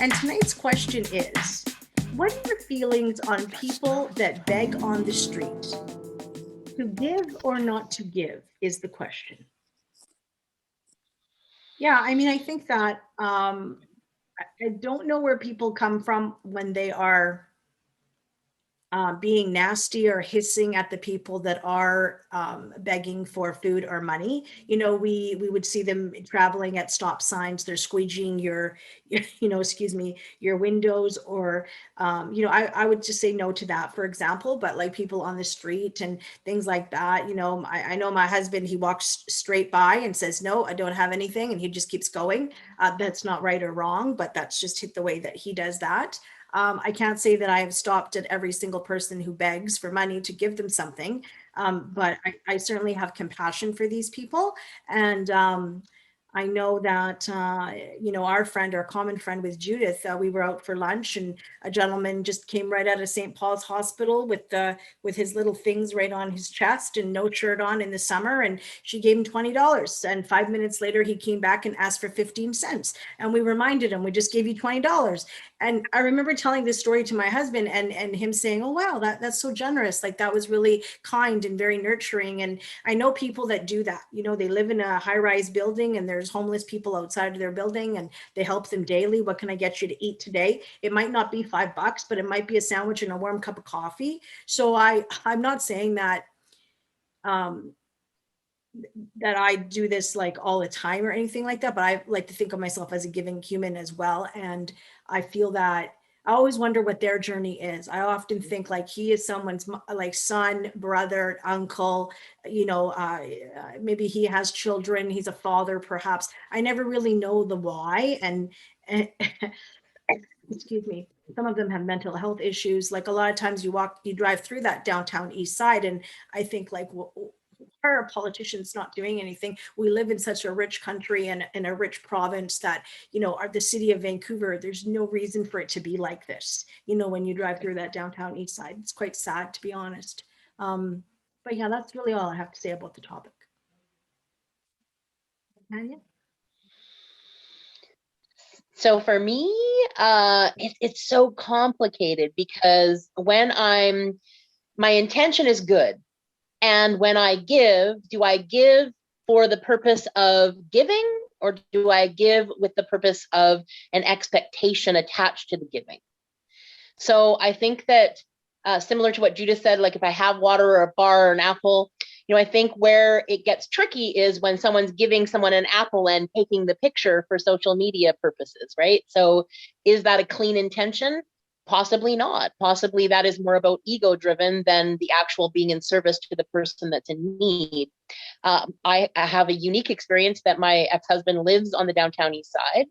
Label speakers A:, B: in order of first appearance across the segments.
A: And tonight's question is, what are your feelings on people that beg on the street? To give or not to give is the question. Yeah, I mean, I think that I don't know where people come from when they are being nasty or hissing at the people that are begging for food or money. You know, we would see them traveling at stop signs. They're squeegeeing excuse me, your windows, or I would just say no to that, for example. But like people on the street and things like that, I know my husband, he walks straight by and says, "No, I don't have anything," and he just keeps going. That's not right or wrong, but that's just the way that he does that. I can't say that I have stopped at every single person who begs for money to give them something, but I certainly have compassion for these people. And I know that, our common friend with Judith, we were out for lunch and a gentleman just came right out of St. Paul's Hospital with his little things right on his chest and no shirt on in the summer. And she gave him $20. And 5 minutes later, he came back and asked for 15 cents. And we reminded him, we just gave you $20. And I remember telling this story to my husband and him saying, "Oh, wow, that's so generous. Like that was really kind and very nurturing." And I know people that do that. They live in a high-rise building and there's homeless people outside of their building and they help them daily. What can I get you to eat today? It might not be $5, but it might be a sandwich and a warm cup of coffee. So I'm not saying um, that I do this like all the time or anything like that, but I like to think of myself as a giving human as well. And I feel that I always wonder what their journey is. I often think like he is someone's like son, brother, uncle, maybe he has children, he's a father, perhaps. I never really know the why. And excuse me, some of them have mental health issues. Like a lot of times you drive through that downtown east side and I think like, well, why are politicians not doing anything? We live in such a rich country and in a rich province that, the city of Vancouver, there's no reason for it to be like this. When you drive through that downtown east side, it's quite sad, to be honest. But yeah, that's really all I have to say about the topic. Tanya?
B: So for me, it's so complicated because my intention is good. And when I give, do I give for the purpose of giving or do I give with the purpose of an expectation attached to the giving? So I think that similar to what Judith said, like if I have water or a bar or an apple, I think where it gets tricky is when someone's giving someone an apple and taking the picture for social media purposes, right? So is that a clean intention? Possibly not. Possibly that is more about ego driven than the actual being in service to the person that's in need. I have a unique experience that my ex-husband lives on the downtown east side.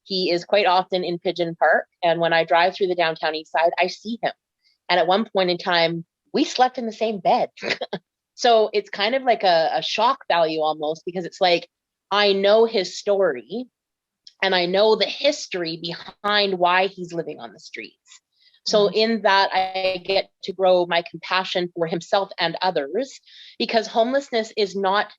B: He is quite often in Pigeon Park. And when I drive through the downtown east side, I see him. And at one point in time, we slept in the same bed. So it's kind of like a shock value almost, because it's like, I know his story and I know the history behind why he's living on the streets. So in that, I get to grow my compassion for himself and others, because homelessness is not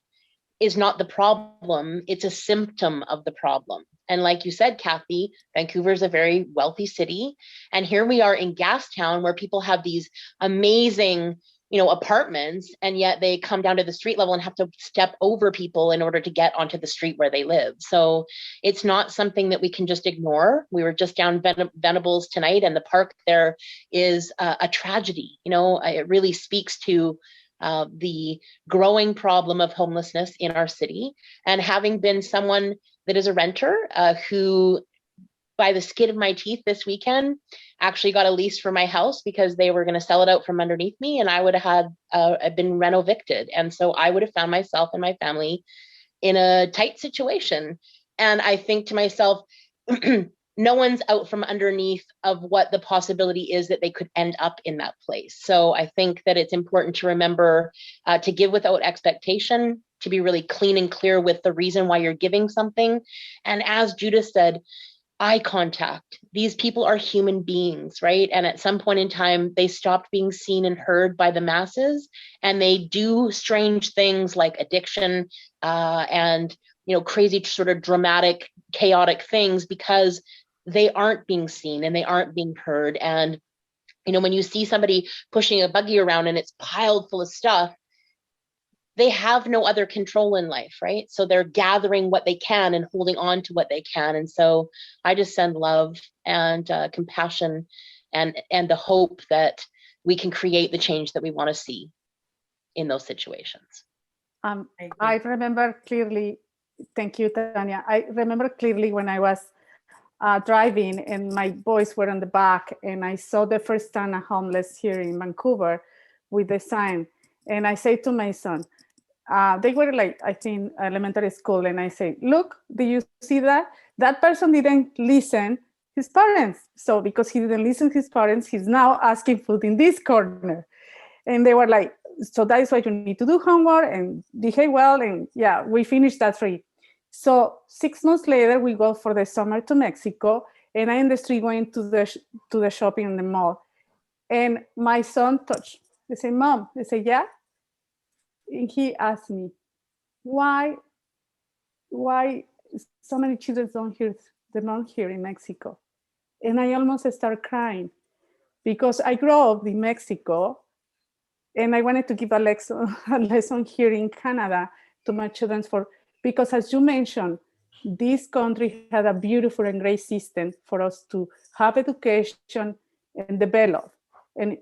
B: the problem, it's a symptom of the problem. And like you said, Kathy, Vancouver is a very wealthy city. And here we are in Gastown where people have these amazing, apartments, and yet they come down to the street level and have to step over people in order to get onto the street where they live. So it's not something that we can just ignore. We were just down Venables tonight, and the park there is a tragedy. It really speaks to the growing problem of homelessness in our city. And having been someone that is a renter who, by the skin of my teeth this weekend, actually got a lease for my house because they were going to sell it out from underneath me, and I would have had been reno evicted. And so I would have found myself and my family in a tight situation. And I think to myself, no one's out from underneath of what the possibility is that they could end up in that place. So I think that it's important to remember to give without expectation, to be really clean and clear with the reason why you're giving something. And as Judith said, eye contact. These people are human beings, right? And at some point in time, they stopped being seen and heard by the masses, and they do strange things like addiction and crazy sort of dramatic, chaotic things because they aren't being seen and they aren't being heard. And, when you see somebody pushing a buggy around and it's piled full of stuff, they have no other control in life, right? So they're gathering what they can and holding on to what they can. And so I just send love and compassion and the hope that we can create the change that we want to see in those situations.
C: I remember clearly, thank you, Tanya. I remember clearly when I was driving and my boys were on the back, and I saw the first time a homeless here in Vancouver with the sign. And I say to my son, they were like, I think, elementary school. And I say, look, do you see that? That person didn't listen his parents. So because he didn't listen his parents, he's now asking food in this corner. And they were like, so that is why you need to do homework and behave well. And yeah, we finished that free. So 6 months later, we go for the summer to Mexico, and I'm in the street going to the shopping in the mall. And my son touched. They say, Mom. They say, yeah. And he asked me, why so many children don't hear the mom here in Mexico? And I almost start crying because I grew up in Mexico and I wanted to give a lesson here in Canada to my children because as you mentioned, this country had a beautiful and great system for us to have education and develop. And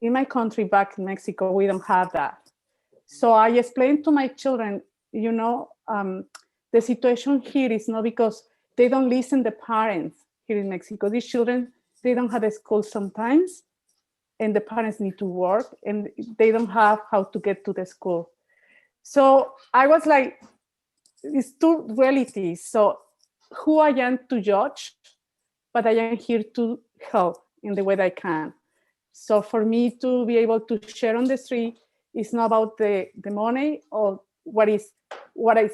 C: in my country back in Mexico, we don't have that. So I explained to my children, the situation here is not because they don't listen to the parents here in Mexico. These children, they don't have a school sometimes, and the parents need to work, and they don't have how to get to the school. So I was like, it's two realities. So who I am to judge, but I am here to help in the way that I can. So for me to be able to share on the street, it's not about the money or what is, like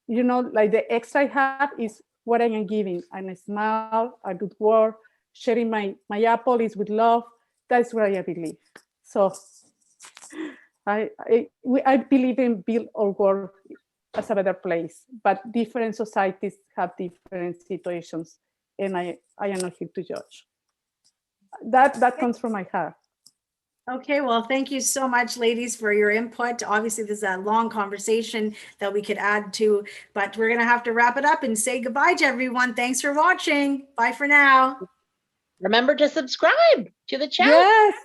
C: the extra I have is what I am giving. And a smile, a good word, sharing my apple is with love. That's where I believe. So I believe in build our world as a better place, but different societies have different situations, and I am not here to judge. That comes from my heart.
A: Okay, well, thank you so much, ladies, for your input. Obviously, this is a long conversation that we could add to, but we're going to have to wrap it up and say goodbye to everyone. Thanks for watching. Bye for now.
B: Remember to subscribe to the channel.
C: Yes.